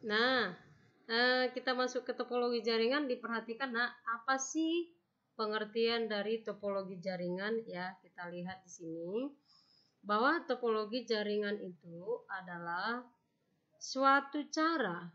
Nah, kita masuk ke topologi jaringan. Diperhatikan, nah, apa sih pengertian dari topologi jaringan? Ya, kita lihat di sini bahwa topologi jaringan itu adalah suatu cara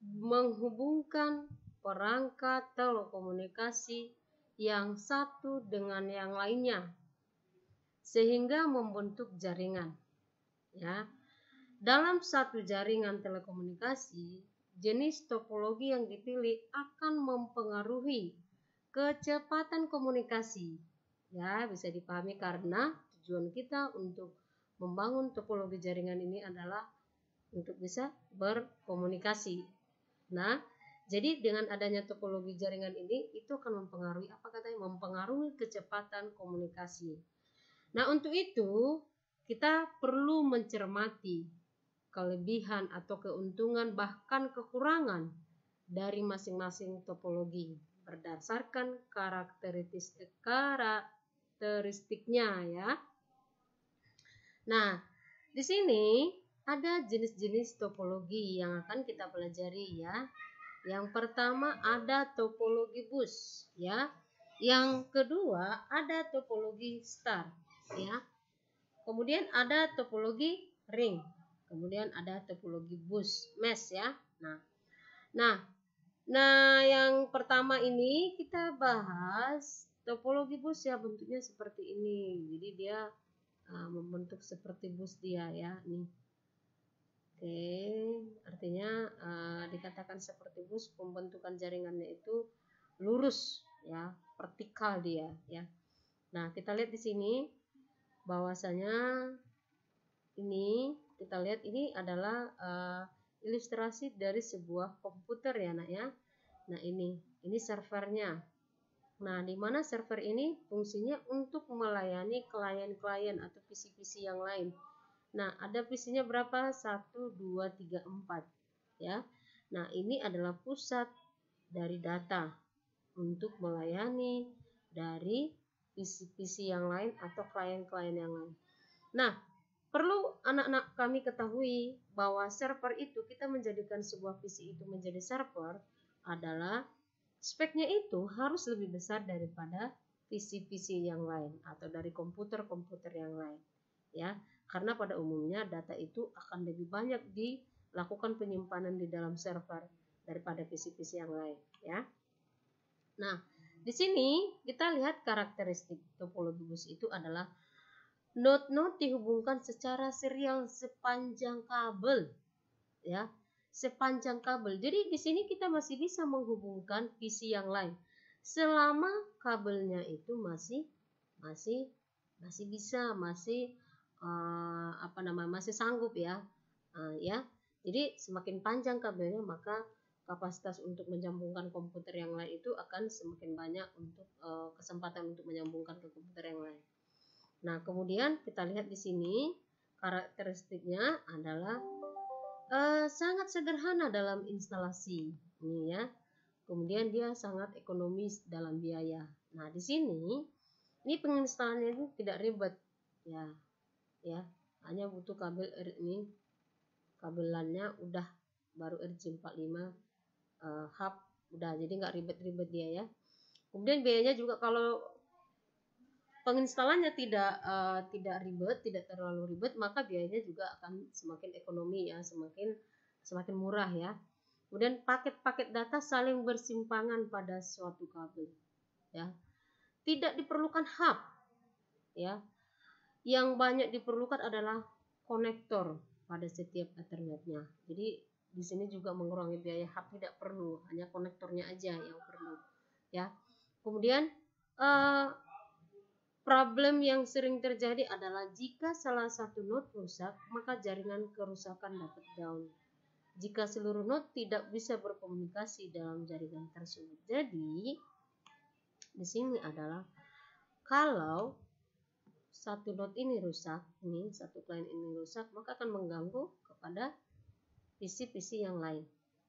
menghubungkan perangkat telekomunikasi yang satu dengan yang lainnya sehingga membentuk jaringan. Ya, dalam satu jaringan telekomunikasi, jenis topologi yang dipilih akan mempengaruhi kecepatan komunikasi. Ya, bisa dipahami karena tujuan kita untuk membangun topologi jaringan ini adalah untuk bisa berkomunikasi. Nah, jadi dengan adanya topologi jaringan ini itu akan mempengaruhi apa katanya? Mempengaruhi kecepatan komunikasi. Nah, untuk itu kita perlu mencermati kelebihan atau keuntungan bahkan kekurangan dari masing-masing topologi berdasarkan karakteristiknya ya. Nah, di sini ada jenis-jenis topologi yang akan kita pelajari ya. Yang pertama ada topologi bus ya. Yang kedua ada topologi star ya. Kemudian ada topologi ring. Kemudian ada topologi bus mesh ya. Nah, yang pertama ini kita bahas topologi bus ya, bentuknya seperti ini. Jadi dia membentuk seperti bus dia ya, nih. Oke, artinya dikatakan seperti bus, pembentukan jaringannya itu lurus ya, vertikal dia ya. Nah, kita lihat di sini bahwasanya ini kita lihat ini adalah ilustrasi dari sebuah komputer ya, Nak ya. Nah, ini servernya. Nah, di mana server ini fungsinya untuk melayani klien-klien atau PC-PC yang lain. Nah, ada PC-nya berapa? 1, 2, 3, 4 ya. Nah, ini adalah pusat dari data untuk melayani dari PC-PC yang lain atau klien-klien yang lain. Nah, perlu anak-anak kami ketahui bahwa server itu, kita menjadikan sebuah PC itu menjadi server adalah speknya itu harus lebih besar daripada PC-PC yang lain atau dari komputer-komputer yang lain ya, karena pada umumnya data itu akan lebih banyak dilakukan penyimpanan di dalam server daripada PC-PC yang lain ya. Nah, di sini kita lihat karakteristik topologi bus itu adalah node-node dihubungkan secara serial sepanjang kabel ya, sepanjang kabel. Jadi di sini kita masih bisa menghubungkan PC yang lain selama kabelnya itu masih bisa, masih sanggup ya. Ya. Jadi semakin panjang kabelnya maka kapasitas untuk menyambungkan komputer yang lain itu akan semakin banyak untuk kesempatan untuk menyambungkan ke komputer yang lain. Nah, kemudian kita lihat di sini karakteristiknya adalah sangat sederhana dalam instalasi ini ya. Kemudian dia sangat ekonomis dalam biaya. Nah, di sini ini penginstalannya itu tidak ribet ya. Hanya butuh kabel ini, kabelannya udah baru RJ45 hub udah, jadi nggak ribet-ribet dia ya. Kemudian biayanya juga kalau penginstalannya tidak ribet, tidak terlalu ribet, maka biayanya juga akan semakin ekonomi ya, semakin murah ya. Kemudian paket-paket data saling bersimpangan pada suatu kabel ya. Tidak diperlukan hub ya. Yang banyak diperlukan adalah konektor pada setiap Ethernetnya. Jadi di sini juga mengurangi biaya hub, tidak perlu, hanya konektornya aja yang perlu ya. Kemudian problem yang sering terjadi adalah jika salah satu node rusak, maka jaringan kerusakan dapat down. Jika seluruh node tidak bisa berkomunikasi dalam jaringan tersebut. Jadi di sini adalah kalau satu node ini rusak, satu klien ini rusak, maka akan mengganggu kepada PC-PC yang lain.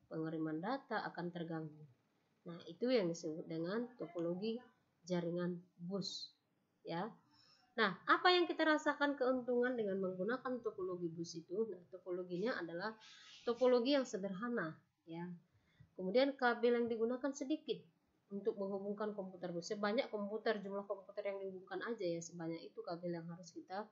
Pengiriman data akan terganggu. Nah, itu yang disebut dengan topologi jaringan bus. Ya. Nah, apa yang kita rasakan keuntungan dengan menggunakan topologi bus itu? Nah, topologinya adalah topologi yang sederhana, ya. Kemudian kabel yang digunakan sedikit untuk menghubungkan komputer bus. Sebanyak komputer, jumlah komputer yang dihubungkan aja ya, sebanyak itu kabel yang harus kita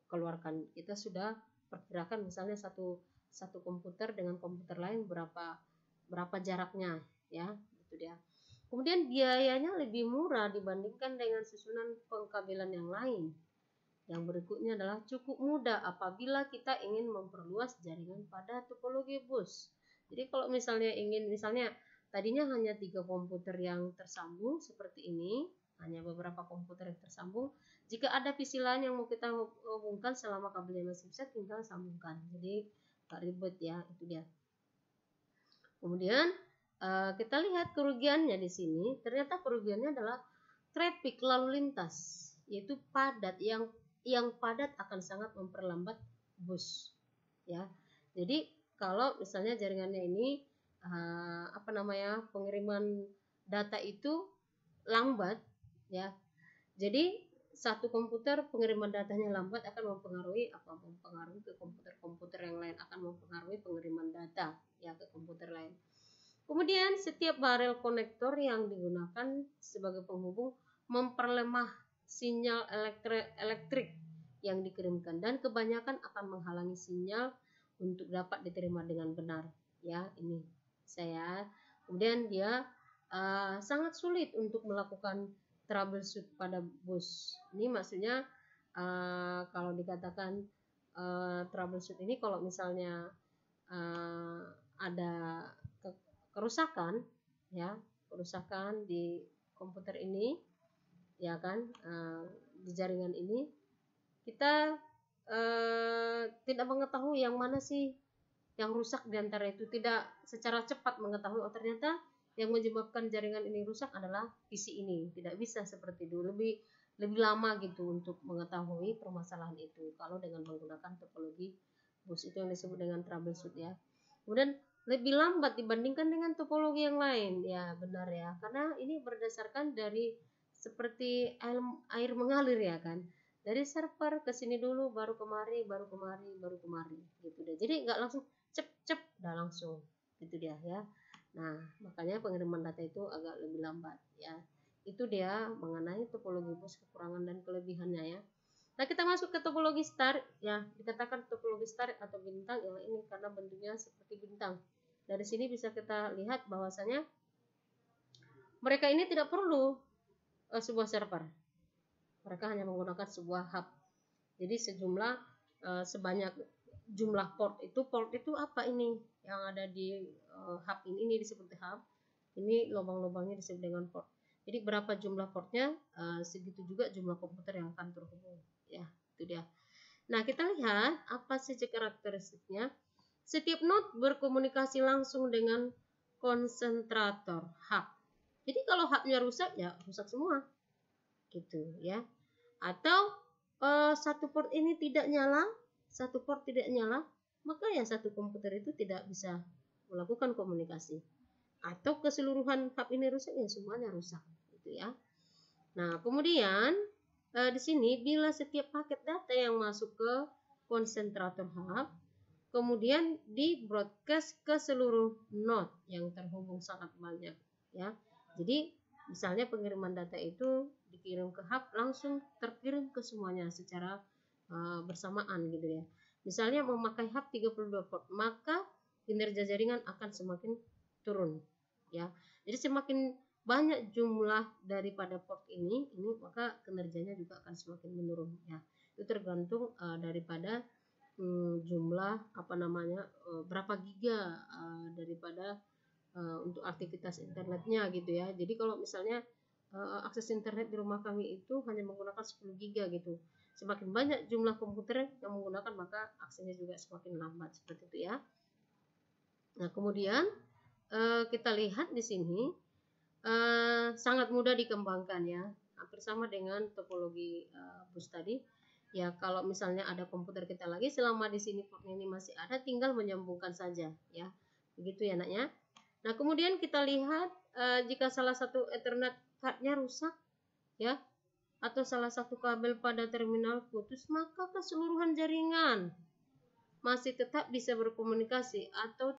keluarkan. Kita sudah perkirakan misalnya satu komputer dengan komputer lain berapa jaraknya, ya, itu dia. Kemudian biayanya lebih murah dibandingkan dengan susunan pengkabelan yang lain. Yang berikutnya adalah cukup mudah apabila kita ingin memperluas jaringan pada topologi bus. Jadi kalau misalnya tadinya hanya 3 komputer yang tersambung seperti ini, hanya beberapa komputer yang tersambung. Jika ada PC lain yang mau kita hubungkan selama kabelnya masih bisa, tinggal sambungkan. Jadi gak ribet ya, itu dia. Kemudian kita lihat kerugiannya di sini. Ternyata kerugiannya adalah traffic lalu lintas, yaitu padat yang padat akan sangat memperlambat bus, ya. Jadi kalau misalnya jaringannya ini pengiriman data itu lambat, ya. Jadi satu komputer pengiriman datanya lambat akan mempengaruhi ke komputer-komputer yang lain, akan mempengaruhi pengiriman data ya ke komputer lain. Kemudian setiap barel konektor yang digunakan sebagai penghubung memperlemah sinyal elektrik yang dikirimkan dan kebanyakan akan menghalangi sinyal untuk dapat diterima dengan benar, ya. Ini saya. Kemudian dia sangat sulit untuk melakukan troubleshoot pada bus. Ini maksudnya kalau dikatakan troubleshoot ini kalau misalnya ada kerusakan, ya, kerusakan di komputer ini, ya kan, di jaringan ini, kita tidak mengetahui yang mana sih yang rusak di antara itu, tidak secara cepat mengetahui, oh ternyata yang menyebabkan jaringan ini rusak adalah PC ini. Tidak bisa seperti dulu, lebih lama gitu untuk mengetahui permasalahan itu kalau dengan menggunakan topologi bus, itu yang disebut dengan troubleshoot, ya. Kemudian lebih lambat dibandingkan dengan topologi yang lain, ya benar ya, karena ini berdasarkan dari seperti air mengalir, ya kan, dari server ke sini dulu, baru kemari gitu deh. Jadi nggak langsung cep udah langsung gitu dia, ya. Nah, makanya pengiriman data itu agak lebih lambat, ya. Itu dia mengenai topologi bus, kekurangan dan kelebihannya, ya. Nah, kita masuk ke topologi star, ya. Dikatakan topologi star atau bintang, ya, ini karena bentuknya seperti bintang. Dari sini bisa kita lihat bahwasanya mereka ini tidak perlu sebuah server. Mereka hanya menggunakan sebuah hub. Jadi sebanyak jumlah port itu apa ini yang ada di hub ini disebut hub. Ini lubang-lubangnya disebut dengan port. Jadi berapa jumlah portnya, segitu juga jumlah komputer yang akan terhubung, ya. Itu dia. Nah, kita lihat apa sih karakteristiknya. Setiap node berkomunikasi langsung dengan konsentrator hub. Jadi kalau hubnya rusak, ya rusak semua, gitu ya. Atau satu port tidak nyala, maka ya satu komputer itu tidak bisa melakukan komunikasi. Atau keseluruhan hub ini rusak, ya semuanya rusak, gitu ya. Nah, kemudian di sini bila setiap paket data yang masuk ke konsentrator hub kemudian di broadcast ke seluruh node yang terhubung sangat banyak, ya. Jadi misalnya pengiriman data itu dikirim ke hub, langsung terkirim ke semuanya secara bersamaan, gitu ya. Misalnya memakai hub 32 port, maka kinerja jaringan akan semakin turun, ya. Jadi semakin banyak jumlah daripada port ini maka kinerjanya juga akan semakin menurun, ya. Itu tergantung daripada jumlah berapa giga daripada untuk aktivitas internetnya, gitu ya. Jadi kalau misalnya akses internet di rumah kami itu hanya menggunakan 10 giga gitu, semakin banyak jumlah komputer yang menggunakan maka aksesnya juga semakin lambat, seperti itu ya. Nah, kemudian kita lihat di sini sangat mudah dikembangkan, ya, hampir sama dengan topologi bus tadi. Ya, kalau misalnya ada komputer kita lagi, selama di sini port ini masih ada, tinggal menyambungkan saja, ya. Begitu ya, Naknya. Nah, kemudian kita lihat jika salah satu Ethernet card-nya rusak, ya, atau salah satu kabel pada terminal putus, maka keseluruhan jaringan masih tetap bisa berkomunikasi atau